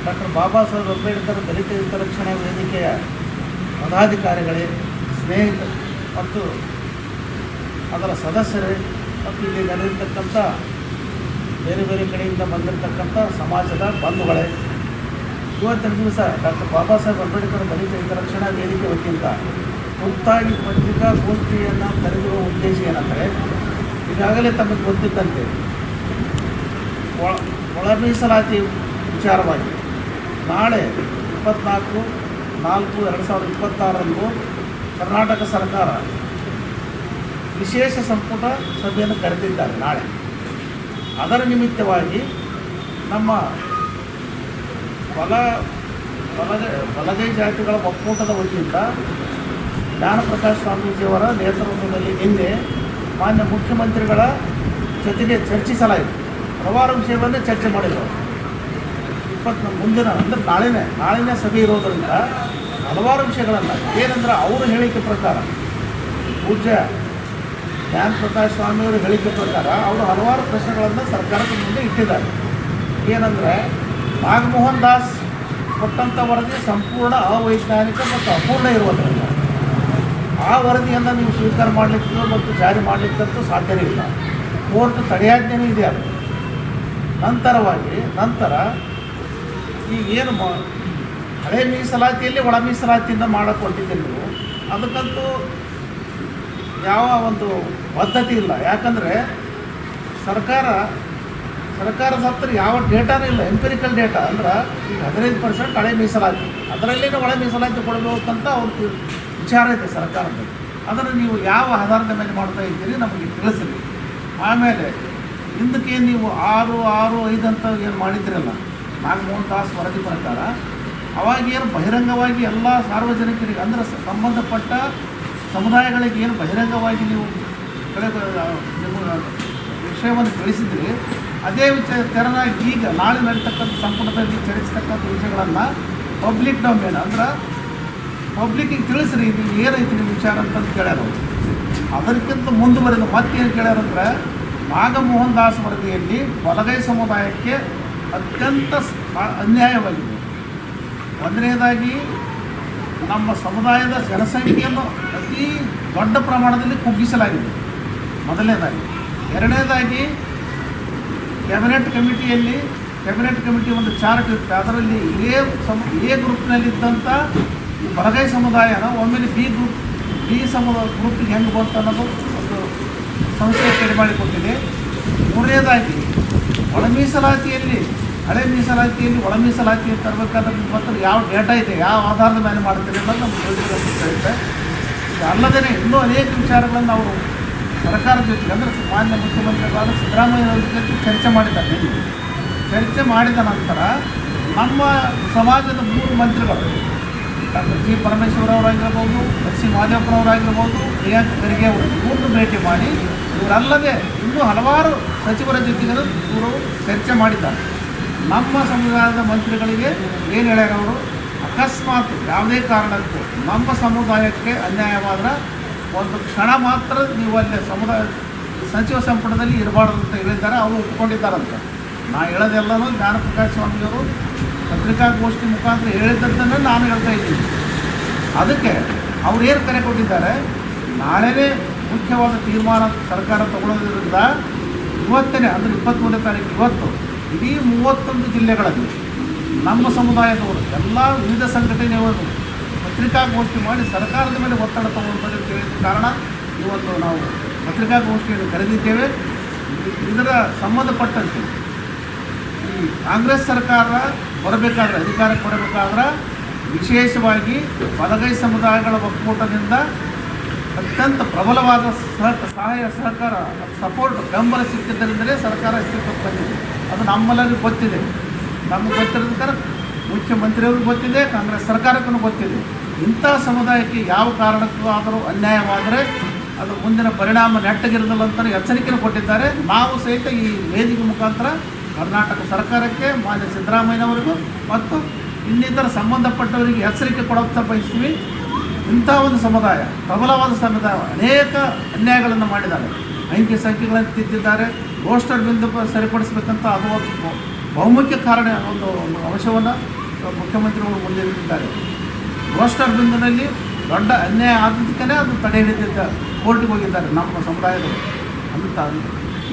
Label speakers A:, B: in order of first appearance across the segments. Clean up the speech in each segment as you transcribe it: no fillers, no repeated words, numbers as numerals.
A: Doctor Baba Saheb Ambedkar ದಲಿತ ಹಿತರಕ್ಷಣಾ ವೇದಿಕೆಯ ಪದಾಧಿಕಾರಿಗಳೇ, ಸ್ನೇಹಿತರು ಮತ್ತು ಅದರ ಸದಸ್ಯರೇ ಮತ್ತು ಇಲ್ಲಿ ನಡೆದಿರ್ತಕ್ಕಂಥ ಬೇರೆ ಬೇರೆ ಕಡೆಯಿಂದ ಬಂದಿರತಕ್ಕಂಥ ಸಮಾಜದ ಬಂಧುಗಳೇ, ಇವತ್ತಿನ ದಿವಸ ಡಾಕ್ಟರ್ ಬಾಬಾ ಸಾಹೇಬ್ ಅಂಬೇಡ್ಕರ್ ದಲಿತ ಹಿತರಕ್ಷಣಾ ವೇದಿಕೆ ವತಿಯಿಂದ ತುರ್ತಾಗಿ ಪತ್ರಿಕಾಗೋಷ್ಠಿಯನ್ನು ಕರೆದಿರುವ ಉದ್ದೇಶ ಏನಂದರೆ, ಈಗಾಗಲೇ ತಮಗೆ ಗೊತ್ತಿದ್ದಂತೆ ಒಳ ಮೀಸಲಾತಿ ವಿಚಾರವಾಗಿ ನಾಳೆ 24/4/2026 ಕರ್ನಾಟಕ ಸರ್ಕಾರ ವಿಶೇಷ ಸಂಪುಟ ಸಭೆಯನ್ನು ಕರೆದಿದ್ದಾರೆ. ನಾಳೆ ಅದರ ನಿಮಿತ್ತವಾಗಿ ನಮ್ಮ ಬಲಗೈ ಜಾತಿಗಳ ಒಕ್ಕೂಟದ ವತಿಯಿಂದ ಜ್ಞಾನಪ್ರಕಾಶ್ ಸ್ವಾಮೀಜಿಯವರ ನೇತೃತ್ವದಲ್ಲಿ ನಿನ್ನೆ ಮಾನ್ಯ ಮುಖ್ಯಮಂತ್ರಿಗಳ ಜೊತೆಗೆ ಚರ್ಚಿಸಲಾಯಿತು. ಹಲವಾರು ವಿಷಯವನ್ನೇ ಚರ್ಚೆ ಮಾಡಿದರು. ಮುಂದಿನ ಅಂದರೆ ನಾಳಿನ ಸಭೆ ಇರೋದರಿಂದ ಹಲವಾರು ವಿಷಯಗಳನ್ನು ಏನಂದ್ರೆ ಅವರು ಹೇಳಿಕೆ ಪ್ರಕಾರ, ಪೂಜ್ಯ ಜ್ಞಾನಪ್ರಕಾಶ್ ಸ್ವಾಮಿಯವರ ಹೇಳಿಕೆ ಪ್ರಕಾರ ಅವರು ಹಲವಾರು ಪ್ರಶ್ನೆಗಳನ್ನು ಸರ್ಕಾರದ ಮುಂದೆ ಇಟ್ಟಿದ್ದಾರೆ. ಏನಂದರೆ, ನಾಗಮೋಹನ್ ದಾಸ್ ಕೊಟ್ಟಂಥ ವರದಿ ಸಂಪೂರ್ಣ ಅವೈಜ್ಞಾನಿಕ ಮತ್ತು ಅಪೂರ್ಣ ಇರುವುದರಿಂದ ಆ ವರದಿಯನ್ನು ನೀವು ಸ್ವೀಕಾರ ಮಾಡಲಿಕ್ಕೆ ಮತ್ತು ಜಾರಿ ಮಾಡಲಿಕ್ಕಂತೂ ಸಾಧ್ಯವೇ ಇಲ್ಲ. ಕೋರ್ಟ್ ತಡೆಯಾಜ್ಞೆಯೂ ಇದೆ. ಅದು ನಂತರ ಈಗೇನು ಹಳೆ ಮೀಸಲಾತಿಯಲ್ಲಿ ಒಳ ಮೀಸಲಾತಿಯಿಂದ ಮಾಡಿಕೊಟ್ಟಿದ್ದೀರಿ ನೀವು, ಅದಕ್ಕಂತೂ ಯಾವ ಒಂದು ಪದ್ಧತಿ ಇಲ್ಲ. ಯಾಕಂದರೆ ಸರ್ಕಾರದ ಹತ್ತಿರ ಯಾವ ಡೇಟಾನೂ ಇಲ್ಲ, ಎಂಪಿರಿಕಲ್ ಡೇಟಾ. ಅಂದ್ರೆ ಈಗ 15% ಹಳೆ ಮೀಸಲಾತಿ, ಅದರಲ್ಲಿನೇ ಒಳ ಮೀಸಲಾತಿ ಕೊಡಬೇಕಂತ ಅವ್ರ ವಿಚಾರ ಇದೆ ಸರ್ಕಾರದಲ್ಲಿ. ಅದನ್ನು ನೀವು ಯಾವ ಆಧಾರದ ಮೇಲೆ ಮಾಡ್ತಾ ಇದ್ದೀರಿ ನಮಗೆ ತಿಳಿಸ್ರಿ. ಆಮೇಲೆ ಹಿಂದಕ್ಕೇನು ನೀವು 6-6-5 ಅಂತ ಏನು ಮಾಡಿದ್ರಲ್ಲ ನಾಗಮೋಹನ್ ದಾಸ್ ವರದಿ ಪ್ರಕಾರ, ಅವಾಗೇನು ಬಹಿರಂಗವಾಗಿ ಎಲ್ಲ ಸಾರ್ವಜನಿಕರಿಗೆ ಅಂದರೆ ಸಂಬಂಧಪಟ್ಟ ಸಮುದಾಯಗಳಿಗೆ ಏನು ಬಹಿರಂಗವಾಗಿ ನೀವು ನಿಮ್ಮ ವಿಷಯವನ್ನು ತಿಳಿಸಿದ್ರಿ, ಅದೇ ತೆರನಾಗಿ ಈಗ ನಾಳೆ ನಡೀತಕ್ಕಂಥ ಸಂಪುಟದಲ್ಲಿ ಚರ್ಚಿಸ್ತಕ್ಕಂಥ ವಿಷಯಗಳನ್ನು ಪಬ್ಲಿಕ್ ಡೊಮೇನ್ ಅಂದ್ರೆ ಪಬ್ಲಿಕ್ಕಿಗೆ ತಿಳಿಸ್ರಿ, ನೀವು ಏನೈತಿ ನಿಮ್ಮ ವಿಚಾರ ಅಂತಂದು ಕೇಳ್ಯಾರ. ಅದಕ್ಕಿಂತ ಮುಂದುವರೆದು ಮತ್ತೇನು ಕೇಳ್ಯಾರಂದ್ರೆ, ನಾಗಮೋಹನ್ ದಾಸ್ ವರದಿಯಲ್ಲಿ ಬಲಗೈ ಸಮುದಾಯಕ್ಕೆ ಅತ್ಯಂತ ಅನ್ಯಾಯವಾಗಿದೆ. ಒಂದನೇದಾಗಿ ನಮ್ಮ ಸಮುದಾಯದ ಜನಸಂಖ್ಯೆಯನ್ನು ಅತಿ ದೊಡ್ಡ ಪ್ರಮಾಣದಲ್ಲಿ ಕುಗ್ಗಿಸಲಾಗಿದೆ ಮೊದಲನೇದಾಗಿ. ಎರಡನೇದಾಗಿ ಕ್ಯಾಬಿನೆಟ್ ಕಮಿಟಿ ಒಂದು ಚಾರ್ಟ್ ಇರುತ್ತೆ, ಅದರಲ್ಲಿ ಎ ಗ್ರೂಪ್ನಲ್ಲಿದ್ದಂಥ ಬಲಗೈ ಸಮುದಾಯನ ಒಮ್ಮೆಲೆ ಬಿ ಗ್ರೂಪಿಗೆ ಹೆಂಗೆ ಬಂತು ಅನ್ನೋದು ಒಂದು ಸಂಸ್ಥೆ ಕಡಿಮೆ ಮಾಡಿಕೊಟ್ಟಿದೆ. ಮೂರನೇದಾಗಿ ಹಳೆ ಮೀಸಲಾತಿಯಲ್ಲಿ ಒಳ ಮೀಸಲಾತಿ ತರಬೇಕಾದ್ರೆ ನಿಮ್ಮ ಯಾವ ಡೇಟಾ ಇದೆ, ಯಾವ ಆಧಾರದ ಮೇಲೆ ಮಾಡ್ತೀರಿ ಅನ್ನೋದು ನಮ್ಗೆ ತಿಳಿಯುತ್ತೆ. ಇದು ಅಲ್ಲದೇ ಇನ್ನೂ ಅನೇಕ ವಿಚಾರಗಳನ್ನು ಅವರು ಸರ್ಕಾರದ ಜೊತೆಗೆ ಅಂದರೆ ಮಾನ್ಯ ಮುಖ್ಯಮಂತ್ರಿಗಳಾದ ಸಿದ್ದರಾಮಯ್ಯವ್ರ ಜೊತೆ ಚರ್ಚೆ ಮಾಡಿದ್ದಾರೆ. ಚರ್ಚೆ ಮಾಡಿದ ನಂತರ ನಮ್ಮ ಸಮಾಜದ 3 ಮಂತ್ರಿಗಳು, ಡಾಕ್ಟರ್ ಜಿ ಪರಮೇಶ್ವರ್ ಅವರಾಗಿರ್ಬೋದು, ಸಿ ಮಾದೇವಪ್ಪನವರಾಗಿರ್ಬೋದು, ಪ್ರಿಯಾಂಕ್ ಖರ್ಗೆ ಅವರು 3 ಭೇಟಿ ಮಾಡಿ ಇವರಲ್ಲದೆ ಇನ್ನೂ ಹಲವಾರು ಸಚಿವರ ಜೊತೆಗೆ ಇವರು ಚರ್ಚೆ ಮಾಡಿದ್ದಾರೆ. ನಮ್ಮ ಸಮುದಾಯದ ಮಂತ್ರಿಗಳಿಗೆ ಏನು ಹೇಳ್ಯಾರ ಅವರು, ಅಕಸ್ಮಾತ್ ಯಾವುದೇ ಕಾರಣಕ್ಕೂ ನಮ್ಮ ಸಮುದಾಯಕ್ಕೆ ಅನ್ಯಾಯವಾದರೆ ಒಂದು ಕ್ಷಣ ಮಾತ್ರ ನೀವು ಅಲ್ಲಿ ಸಚಿವ ಸಂಪುಟದಲ್ಲಿ ಇರಬಾರ್ದು ಅಂತ ಹೇಳಿದ್ದಾರೆ. ಅವರು ಒಪ್ಪಿಕೊಂಡಿದ್ದಾರಂತೆ. ನಾ ಹೇಳೋದೆಲ್ಲನೂ ಜ್ಞಾನಪ್ರಕಾಶ್ ಸ್ವಾಮಿಯವರು ಪತ್ರಿಕಾಗೋಷ್ಠಿ ಮುಖಾಂತರ ಹೇಳಿದ್ದನ್ನು ನಾನು ಹೇಳ್ತಾ ಇದ್ದೀನಿ. ಅದಕ್ಕೆ ಅವ್ರು ಏನು ಕರೆ ಕೊಟ್ಟಿದ್ದಾರೆ, ನಾಳೆನೇ ಮುಖ್ಯವಾದ ತೀರ್ಮಾನ ಸರ್ಕಾರ ತಗೊಳ್ಳೋದ್ರಿಂದ ಇವತ್ತೇ ಅಂದರೆ 23ನೇ ತಾರೀಕು ಇವತ್ತು ಇಡೀ 31 ಜಿಲ್ಲೆಗಳಲ್ಲಿ ನಮ್ಮ ಸಮುದಾಯದವರು ಎಲ್ಲ ವಿವಿಧ ಸಂಘಟನೆಯವರು ಪತ್ರಿಕಾಗೋಷ್ಠಿ ಮಾಡಿ ಸರ್ಕಾರದ ಮೇಲೆ ಒತ್ತಡ ತಗೊಳ್ಬೇಕಂತ ಹೇಳಿದ ಕಾರಣ ಇವತ್ತು ನಾವು ಪತ್ರಿಕಾಗೋಷ್ಠಿಯನ್ನು ಕರೆದಿದ್ದೇವೆ. ಇದರ ಸಂಬಂಧಪಟ್ಟಂತೆ ಈ ಕಾಂಗ್ರೆಸ್ ಸರ್ಕಾರ ಬರಬೇಕಾದ್ರೆ, ಅಧಿಕಾರಕ್ಕೆ ಬರಬೇಕಾದ್ರೆ ವಿಶೇಷವಾಗಿ ಬಲಗೈ ಸಮುದಾಯಗಳ ಒಕ್ಕೂಟದಿಂದ ಅತ್ಯಂತ ಪ್ರಬಲವಾದ ಸಹಕಾರ ಸಪೋರ್ಟ್ ಬೆಂಬಲ ಸಿಕ್ಕಿದ್ದರಿಂದಲೇ ಸರ್ಕಾರ ಅಸ್ತಿತ್ವಕ್ಕೆ ಬಂದಿದೆ. ಅದು ನಮ್ಮೆಲ್ಲರಿಗೂ ಗೊತ್ತಿದೆ. ನಮಗೆ ಗೊತ್ತಿರೋದಕ್ಕೆ ಮುಖ್ಯಮಂತ್ರಿಯವ್ರಿಗೆ ಗೊತ್ತಿದೆ, ಕಾಂಗ್ರೆಸ್ ಸರ್ಕಾರಕ್ಕೂ ಗೊತ್ತಿದೆ. ಇಂಥ ಸಮುದಾಯಕ್ಕೆ ಯಾವ ಕಾರಣಕ್ಕೂ ಆದರೂ ಅನ್ಯಾಯವಾದರೆ ಅದು ಮುಂದಿನ ಪರಿಣಾಮ ನೆಟ್ಟಗಿರೋದಿಲ್ಲ ಅಂತ ಎಚ್ಚರಿಕೆಯನ್ನು ಕೊಟ್ಟಿದ್ದಾರೆ. ನಾವು ಸಹಿತ ಈ ವೇದಿಕೆ ಮುಖಾಂತರ ಕರ್ನಾಟಕ ಸರ್ಕಾರಕ್ಕೆ, ಮಾನ್ಯ ಸಿದ್ದರಾಮಯ್ಯನವರಿಗೂ ಮತ್ತು ಇನ್ನಿತರ ಸಂಬಂಧಪಟ್ಟವರಿಗೆ ಎಚ್ಚರಿಕೆ ಕೊಡುತ್ತಾ ಬಯಸ್ತೀವಿ. ಇಂಥ ಒಂದು ಸಮುದಾಯ, ಪ್ರಬಲವಾದ ಸಮುದಾಯ ಅನೇಕ ಅನ್ಯಾಯಗಳನ್ನು ಮಾಡಿದ್ದಾರೆ. ಅಂಕಿ ಸಂಖ್ಯೆಗಳನ್ನು ತಿದ್ದಿದ್ದಾರೆ. ರೋಸ್ಟರ್ ಬಿಂದು ಸರಿಪಡಿಸಬೇಕಂತ ಅದು ಬಹುಮುಖ್ಯ ಕಾರಣ ಒಂದು ಅಂಶವನ್ನು ಮುಖ್ಯಮಂತ್ರಿಗಳು ಮುಂದಿಟ್ಟಿದ್ದಾರೆ. ರೋಸ್ಟರ್ ಬಿಂದುನಲ್ಲಿ ದೊಡ್ಡ ಅನ್ಯಾಯ ಆದದಕ್ಕೇ ಅದು ತಡೆ ಹಿಡಿದಿದ್ದ ಕೋರ್ಟಿಗೆ ಹೋಗಿದ್ದಾರೆ ನಮ್ಮ ಸಮುದಾಯದವರು ಅಂತ.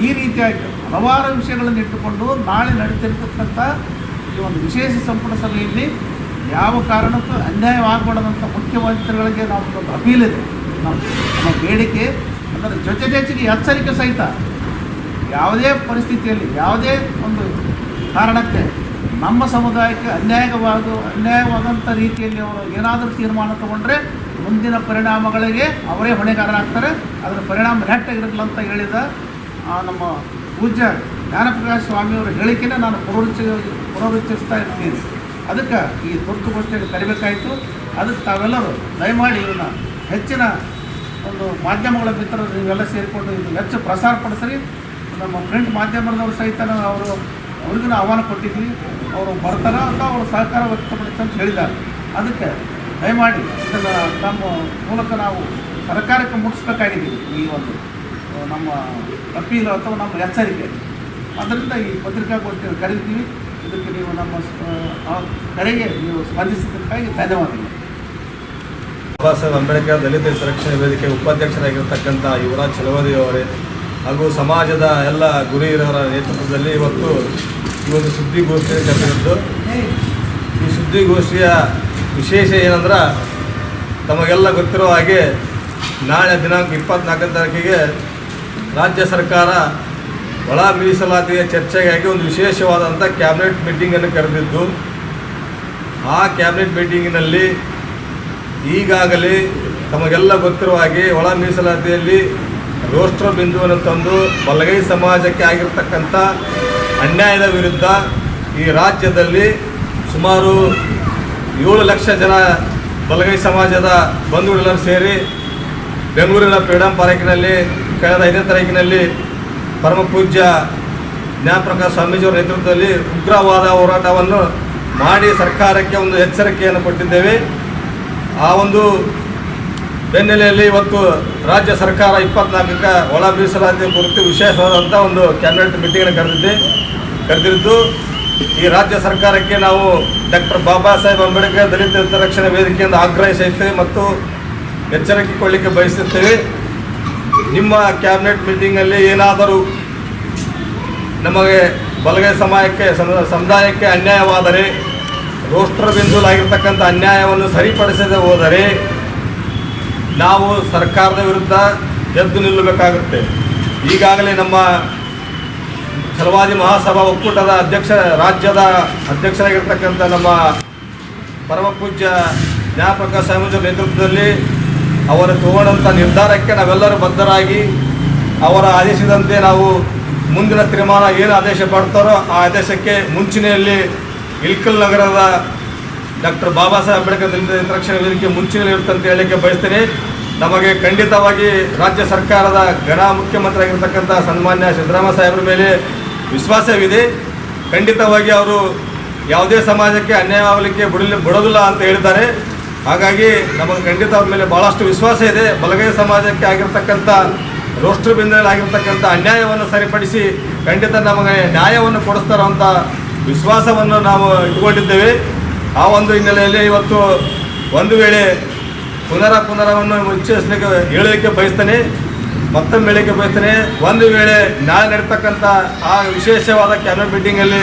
A: ಈ ರೀತಿಯಾಗಿ ಹಲವಾರು ವಿಷಯಗಳನ್ನು ಇಟ್ಟುಕೊಂಡು ನಾಳೆ ನಡೀತಿರ್ತಕ್ಕಂಥ ಈ ಒಂದು ವಿಶೇಷ ಸಂಪುಟ ಸಭೆಯಲ್ಲಿ ಯಾವ ಕಾರಣಕ್ಕೂ ಅನ್ಯಾಯವಾಗಬಾರ್ದಂಥ ಮುಖ್ಯಮಂತ್ರಿಗಳಿಗೆ ನಾವು ಒಂದು ಅಪೀಲ್ ಇದೆ. ನಮ್ಮ ಬೇಡಿಕೆ ಅದರ ಜೊತೆಗೆ ಎಚ್ಚರಿಕೆ ಸಹಿತ ಯಾವುದೇ ಪರಿಸ್ಥಿತಿಯಲ್ಲಿ ಯಾವುದೇ ಒಂದು ಕಾರಣಕ್ಕೆ ನಮ್ಮ ಸಮುದಾಯಕ್ಕೆ ಅನ್ಯಾಯವಾದಂಥ ರೀತಿಯಲ್ಲಿ ಅವರು ಏನಾದರೂ ತೀರ್ಮಾನ ತಗೊಂಡ್ರೆ ಮುಂದಿನ ಪರಿಣಾಮಗಳಿಗೆ ಅವರೇ ಹೊಣೆಗಾರರಾಗ್ತಾರೆ. ಅದರ ಪರಿಣಾಮ ನೆಟ್ಟಾಗಿರಲಿಲ್ಲ ಅಂತ ಹೇಳಿದ ನಮ್ಮ ಪೂಜ್ಯ ಜ್ಞಾನಪ್ರಕಾಶ್ ಸ್ವಾಮಿಯವರ ಹೇಳಿಕೆನೇ ನಾನು ಪುನರುಚ್ಚರಿಸ್ತಾ ಇರ್ತೀನಿ. ಅದಕ್ಕೆ ಈ ತುರ್ತುಗೋಷ್ಠಿಯಲ್ಲಿ ಕರಿಬೇಕಾಯಿತು. ಅದಕ್ಕೆ ತಾವೆಲ್ಲರೂ ದಯಮಾಡಿ ಇವನ್ನ ಹೆಚ್ಚಿನ ಒಂದು ಮಾಧ್ಯಮಗಳ ಮಿತ್ರರು ನೀವೆಲ್ಲ ಸೇರಿಕೊಂಡು ಇದು ಹೆಚ್ಚು ಪ್ರಸಾರ ಪಡಿಸ್ರಿ. ನಮ್ಮ ಪ್ರಿಂಟ್ ಮಾಧ್ಯಮದವರು ಸಹಿತ ಅವ್ರಿಗೂ ಆಹ್ವಾನ ಕೊಟ್ಟಿದ್ವಿ. ಅವರು ಬರ್ತಾರ ಅಥವಾ ಅವರು ಸಹಕಾರ ವ್ಯಕ್ತಪಡಿಸಿ ಅಂತ ಹೇಳಿದ್ದಾರೆ. ಅದಕ್ಕೆ ದಯಮಾಡಿ ಇದನ್ನು ನಮ್ಮ ಮೂಲಕ ನಾವು ಸರ್ಕಾರಕ್ಕೆ ಮುಟ್ಟಿಸ್ಬೇಕಾಗಿದ್ದೀವಿ ಈ ಒಂದು ನಮ್ಮ ಅಪೀಲು ಅಥವಾ ನಮ್ಮ ಎಚ್ಚರಿಕೆ. ಅದರಿಂದ ಈ ಪತ್ರಿಕಾಗೋಷ್ಠಿಯನ್ನು ಕರೀತೀವಿ. ಇದಕ್ಕೆ ನೀವು ನಮ್ಮ ಕರೆಗೆ ನೀವು ಸ್ಪಂದಿಸಿದ್ದಕ್ಕಾಗಿ ಧನ್ಯವಾದಗಳು.
B: ಬಾಬಾ ಸಾಹೇಬ್ ಅಂಬೇಡ್ಕರ್ ದಲಿತ ಹಿತರಕ್ಷಣಾ ವೇದಿಕೆ ಉಪಾಧ್ಯಕ್ಷರಾಗಿರ್ತಕ್ಕಂಥ ಯುವರಾಜ್ ಚಲವಾದಿ ಅವರೇ ಹಾಗೂ ಸಮಾಜದ ಎಲ್ಲ ಗುರು ಹಿರಿಯರ ನೇತೃತ್ವದಲ್ಲಿ ಇವತ್ತು ಈ ಒಂದು ಸುದ್ದಿಗೋಷ್ಠಿ ಕರೆದಿದ್ದು. ಈ ಸುದ್ದಿಗೋಷ್ಠಿಯ ವಿಶೇಷ ಏನಂದ್ರೆ ತಮಗೆಲ್ಲ ಗೊತ್ತಿರೋ ಹಾಗೆ ನಾಳೆ ದಿನಾಂಕ 24ನೇ ತಾರೀಕಿಗೆ ರಾಜ್ಯ ಸರ್ಕಾರ ಒಳ ಮೀಸಲಾತಿಯ ಚರ್ಚೆಗಾಗಿ ಒಂದು ವಿಶೇಷವಾದಂಥ ಕ್ಯಾಬಿನೆಟ್ ಮೀಟಿಂಗನ್ನು ಕರೆದಿದ್ದು, ಆ ಕ್ಯಾಬಿನೆಟ್ ಮೀಟಿಂಗಿನಲ್ಲಿ ಈಗಾಗಲೇ ತಮಗೆಲ್ಲ ಗೊತ್ತಿರುವ ಹಾಗೆ ಒಳ ಮೀಸಲಾತಿಯಲ್ಲಿ ರೋಸ್ಟರ್ ಬಿಂದುವನ್ನು ತಂದು ಬಲಗೈ ಸಮಾಜಕ್ಕೆ ಆಗಿರ್ತಕ್ಕಂಥ ಅನ್ಯಾಯದ ವಿರುದ್ಧ ಈ ರಾಜ್ಯದಲ್ಲಿ ಸುಮಾರು 7 ಲಕ್ಷ ಜನ ಬಲಗೈ ಸಮಾಜದ ಬಂಧುಗಳೆಲ್ಲರೂ ಸೇರಿ ಬೆಂಗಳೂರಿನ ಫ್ರೀಡಂ ಪಾರ್ಕಿನಲ್ಲಿ ಕಳೆದ 5ನೇ ತಾರೀಕಿನಲ್ಲಿ ಪರಮ ಪೂಜ್ಯ ಜ್ಞಾನಪ್ರಕಾಶ್ ಸ್ವಾಮೀಜಿಯವರ ನೇತೃತ್ವದಲ್ಲಿ ಉಗ್ರವಾದ ಹೋರಾಟವನ್ನು ಮಾಡಿ ಸರ್ಕಾರಕ್ಕೆ ಒಂದು ಎಚ್ಚರಿಕೆಯನ್ನು ಕೊಟ್ಟಿದ್ದೇವೆ. ಆ ಒಂದು ಬೆನ್ನೆಲೆಯಲ್ಲಿ ಇವತ್ತು ರಾಜ್ಯ ಸರ್ಕಾರ 24ಕ್ಕೆ ಒಳ ಮೀಸಲಾತಿ ಕುರಿತು ವಿಶೇಷವಾದಂಥ ಒಂದು ಕ್ಯಾಬಿನೆಟ್ ಮೀಟಿಂಗನ್ನು ಕರೆದಿದ್ದು, ಈ ರಾಜ್ಯ ಸರ್ಕಾರಕ್ಕೆ ನಾವು ಡಾಕ್ಟರ್ ಬಾಬಾ ಸಾಹೇಬ್ ಅಂಬೇಡ್ಕರ್ ದಲಿತ ಹಿತರಕ್ಷಣಾ ವೇದಿಕೆಯಿಂದ ಆಗ್ರಹಿಸುತ್ತೇವೆ ಮತ್ತು ಎಚ್ಚರಿಕೆ ಕೊಡಲಿಕ್ಕೆ ಬಯಸುತ್ತೇವೆ. ನಿಮ್ಮ ಕ್ಯಾಬಿನೆಟ್ ಮೀಟಿಂಗಲ್ಲಿ ಏನಾದರೂ ನಮಗೆ ಬಲಗೈ ಸಮುದಾಯಕ್ಕೆ ಅನ್ಯಾಯವಾದರೆ, ರೋಸ್ಟರ್ ಬಿಂದುಲಾಗಿರ್ತಕ್ಕಂಥ ಅನ್ಯಾಯವನ್ನು ಸರಿಪಡಿಸದೆ ಹೋದರೆ ನಾವು ಸರ್ಕಾರದ ವಿರುದ್ಧ ಎದ್ದು ನಿಲ್ಲಬೇಕಾಗುತ್ತೆ. ಈಗಾಗಲೇ ನಮ್ಮ ಛಲವಾದಿ ಮಹಾಸಭಾ ಒಕ್ಕೂಟದ ರಾಜ್ಯದ ಅಧ್ಯಕ್ಷರಾಗಿರ್ತಕ್ಕಂಥ ನಮ್ಮ ಪರಮ ಪೂಜ್ಯ ಜ್ಞಾನಪ್ರಕಾಶ್ ಸ್ವಾಮೀಜಿಯವರ ನೇತೃತ್ವದಲ್ಲಿ ಅವರು ತಗೊಂಡಂಥ ನಿರ್ಧಾರಕ್ಕೆ ನಾವೆಲ್ಲರೂ ಬದ್ಧರಾಗಿ ಅವರ ಆದೇಶದಂತೆ ನಾವು ಮುಂದಿನ ತೀರ್ಮಾನ ಏನು ಆದೇಶ ಮಾಡ್ತಾರೋ ಆ ಆದೇಶಕ್ಕೆ ಮುಂಚೂಣಿಯಲ್ಲಿ ಇಳಕಲ್ ನಗರದ ಡಾಕ್ಟರ್ ಬಾಬಾ ಸಾಹೇಬ್ ಅಂಬೇಡ್ಕರ್ ದಲಿತ ಹಿತರಕ್ಷಣಾ ವೇದಿಕೆ ಮುಂಚೂಣಿಯಲ್ಲಿ ಇರುತ್ತಂತ ಹೇಳಲಿಕ್ಕೆ ಬಯಸ್ತೇನೆ. ನಮಗೆ ಖಂಡಿತವಾಗಿ ರಾಜ್ಯ ಸರ್ಕಾರದ ಮುಖ್ಯಮಂತ್ರಿ ಆಗಿರ್ತಕ್ಕಂಥ ಸನ್ಮಾನ್ಯ ಸಿದ್ದರಾಮಯ್ಯ ಸಾಹೇಬರ ಮೇಲೆ ವಿಶ್ವಾಸವಿದೆ. ಖಂಡಿತವಾಗಿ ಅವರು ಯಾವುದೇ ಸಮಾಜಕ್ಕೆ ಅನ್ಯಾಯವಾಗಲಿಕ್ಕೆ ಬಿಡೋದಿಲ್ಲ ಅಂತ ಹೇಳಿದ್ದಾರೆ. ಹಾಗಾಗಿ ನಮಗೆ ಖಂಡಿತ ಅವ್ರ ಮೇಲೆ ಭಾಳಷ್ಟು ವಿಶ್ವಾಸ ಇದೆ. ಬಲಗೈ ಸಮಾಜಕ್ಕೆ ಆಗಿರ್ತಕ್ಕಂಥ ರೋಸ್ಟರ್ ಬಿಂದುಗಳಲ್ಲಿ ಆಗಿರ್ತಕ್ಕಂಥ ಅನ್ಯಾಯವನ್ನು ಸರಿಪಡಿಸಿ ಖಂಡಿತ ನಮಗೆ ನ್ಯಾಯವನ್ನು ಕೊಡಿಸ್ತಾರೋ ಅಂತ ವಿಶ್ವಾಸವನ್ನು ನಾವು ಇಟ್ಕೊಂಡಿದ್ದೇವೆ. ಆ ಒಂದು ಹಿನ್ನೆಲೆಯಲ್ಲಿ ಇವತ್ತು ಒಂದು ವೇಳೆ ಪುನರವನ್ನು ಹೇಳಲಿಕ್ಕೆ ಬಯಸ್ತೇನೆ, ಮತ್ತೊಮ್ಮೆ ಹೇಳಲಿಕ್ಕೆ ಬಯಸ್ತೇನೆ. ಒಂದು ವೇಳೆ ನಾಳೆ ನಡೀತಕ್ಕಂಥ ಆ ವಿಶೇಷವಾದ ಕ್ಯಾಬಿನೆಟ್ ಮೀಟಿಂಗಲ್ಲಿ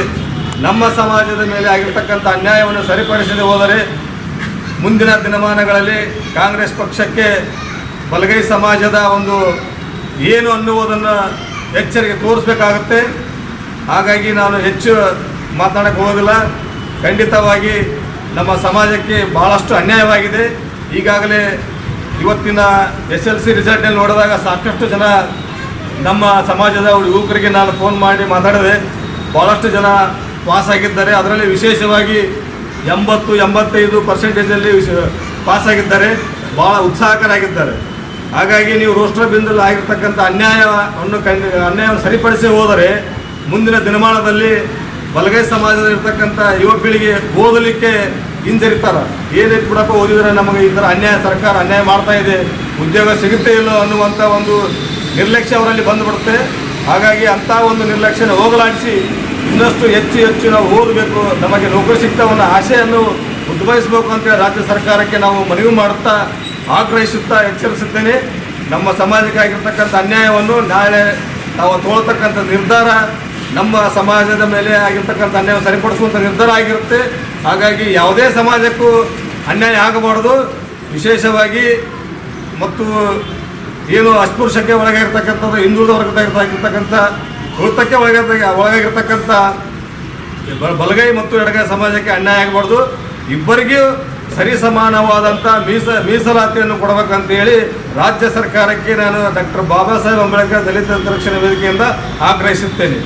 B: ನಮ್ಮ ಸಮಾಜದ ಮೇಲೆ ಆಗಿರ್ತಕ್ಕಂಥ ಅನ್ಯಾಯವನ್ನು ಸರಿಪಡಿಸದೆ ಹೋದರೆ ಮುಂದಿನ ದಿನಮಾನಗಳಲ್ಲಿ ಕಾಂಗ್ರೆಸ್ ಪಕ್ಷಕ್ಕೆ ಬಲಗೈ ಸಮಾಜದ ಒಂದು ಏನು ಅನ್ನುವುದನ್ನು ಎಚ್ಚರಿಕೆ ತೋರಿಸಬೇಕಾಗುತ್ತೆ. ಹಾಗಾಗಿ ನಾನು ಹೆಚ್ಚು ಮಾತನಾಡಕ್ಕೆ ಹೋಗೋದಿಲ್ಲ. ಖಂಡಿತವಾಗಿ ನಮ್ಮ ಸಮಾಜಕ್ಕೆ ಭಾಳಷ್ಟು ಅನ್ಯಾಯವಾಗಿದೆ. ಈಗಾಗಲೇ ಇವತ್ತಿನ SLC ರಿಸಲ್ಟ್ನಲ್ಲಿ ನೋಡಿದಾಗ ಸಾಕಷ್ಟು ಜನ ನಮ್ಮ ಸಮಾಜದ ಯುವಕರಿಗೆ ನಾನು ಫೋನ್ ಮಾಡಿ ಮಾತಾಡಿದೆ. ಭಾಳಷ್ಟು ಜನ ಪಾಸಾಗಿದ್ದಾರೆ. ಅದರಲ್ಲಿ ವಿಶೇಷವಾಗಿ 80-85% ಪಾಸಾಗಿದ್ದಾರೆ. ಭಾಳ ಉತ್ಸಾಹಕರಾಗಿದ್ದಾರೆ. ಹಾಗಾಗಿ ನೀವು ರೋಸ್ಟರ್ ಬಿಂದುದಲ್ಲಿ ಆಗಿರ್ತಕ್ಕಂಥ ಅನ್ಯಾಯವನ್ನು ಸರಿಪಡಿಸಿ ಹೋದರೆ ಮುಂದಿನ ದಿನಮಾನದಲ್ಲಿ ಬಲಗೈ ಸಮಾಜದಲ್ಲಿರ್ತಕ್ಕಂಥ ಯುವ ಪೀಳಿಗೆ ಓದಲಿಕ್ಕೆ ಹಿಂಜರಿತಾರೆ. ಏನಿತ್ತು ಬಿಡಪ್ಪ, ಓದಿದರೆ ನಮಗೆ ಈ ಥರ ಸರ್ಕಾರ ಅನ್ಯಾಯ ಮಾಡ್ತಾ ಇದೆ, ಉದ್ಯೋಗ ಸಿಗುತ್ತೆ ಇಲ್ಲೋ ಅನ್ನುವಂಥ ಒಂದು ನಿರ್ಲಕ್ಷ್ಯ ಅವರಲ್ಲಿ ಬಂದುಬಿಡುತ್ತೆ. ಹಾಗಾಗಿ ಅಂಥ ಒಂದು ನಿರ್ಲಕ್ಷ್ಯನ ಹೋಗಲಾಡಿಸಿ ಇನ್ನಷ್ಟು ಹೆಚ್ಚು ನಾವು ಓದಬೇಕು, ನಮಗೆ ನೌಕರಿ ಸಿಗ್ತಾವನ್ನ ಆಶೆಯನ್ನು ಉದ್ಭವಿಸಬೇಕು ಅಂತೇಳಿ ರಾಜ್ಯ ಸರ್ಕಾರಕ್ಕೆ ನಾವು ಮನವಿ ಮಾಡುತ್ತಾ ಆಗ್ರಹಿಸುತ್ತಾ ಎಚ್ಚರಿಸುತ್ತೇನೆ. ನಮ್ಮ ಸಮಾಜಕ್ಕಾಗಿರ್ತಕ್ಕಂಥ ಅನ್ಯಾಯವನ್ನು ನಾಳೆ ನಾವು ತಗೊಳ್ತಕ್ಕಂಥ ನಿರ್ಧಾರ ನಮ್ಮ ಸಮಾಜದ ಮೇಲೆ ಆಗಿರ್ತಕ್ಕಂಥ ಅನ್ಯಾಯ ಸರಿಪಡಿಸುವಂಥ ನಿರ್ಧಾರ ಆಗಿರುತ್ತೆ. ಹಾಗಾಗಿ ಯಾವುದೇ ಸಮಾಜಕ್ಕೂ ಅನ್ಯಾಯ ಆಗಬಾರ್ದು. ವಿಶೇಷವಾಗಿ ಮತ್ತು ಏನು ಅಸ್ಪೃಶ್ಯಕ್ಕೆ ಒಳಗಾಗಿರ್ತಕ್ಕಂಥದ್ದು, ಹಿಂದುಳಿದ ವರ್ಗದಾಗಿರ್ತಕ್ಕಂಥ ತುಳಿತಕ್ಕೆ ಒಳಗಾಗಿರ್ತಕ್ಕಂಥ ಬಲಗೈ ಮತ್ತು ಎಡಗೈ ಸಮಾಜಕ್ಕೆ ಅನ್ಯಾಯ ಆಗಬಾರ್ದು. ಇಬ್ಬರಿಗೂ ಸರಿ ಸಮಾನವಾದಂಥ ಮೀಸಲಾತಿಯನ್ನು ಕೊಡಬೇಕಂತೇಳಿ ರಾಜ್ಯ ಸರ್ಕಾರಕ್ಕೆ ನಾನು ಡಾಕ್ಟರ್ ಬಾಬಾ ಸಾಹೇಬ್ ಅಂಬೇಡ್ಕರ್ ದಲಿತ ರಕ್ಷಣಾ ವೇದಿಕೆಯಿಂದ ಆಗ್ರಹಿಸುತ್ತೇನೆ.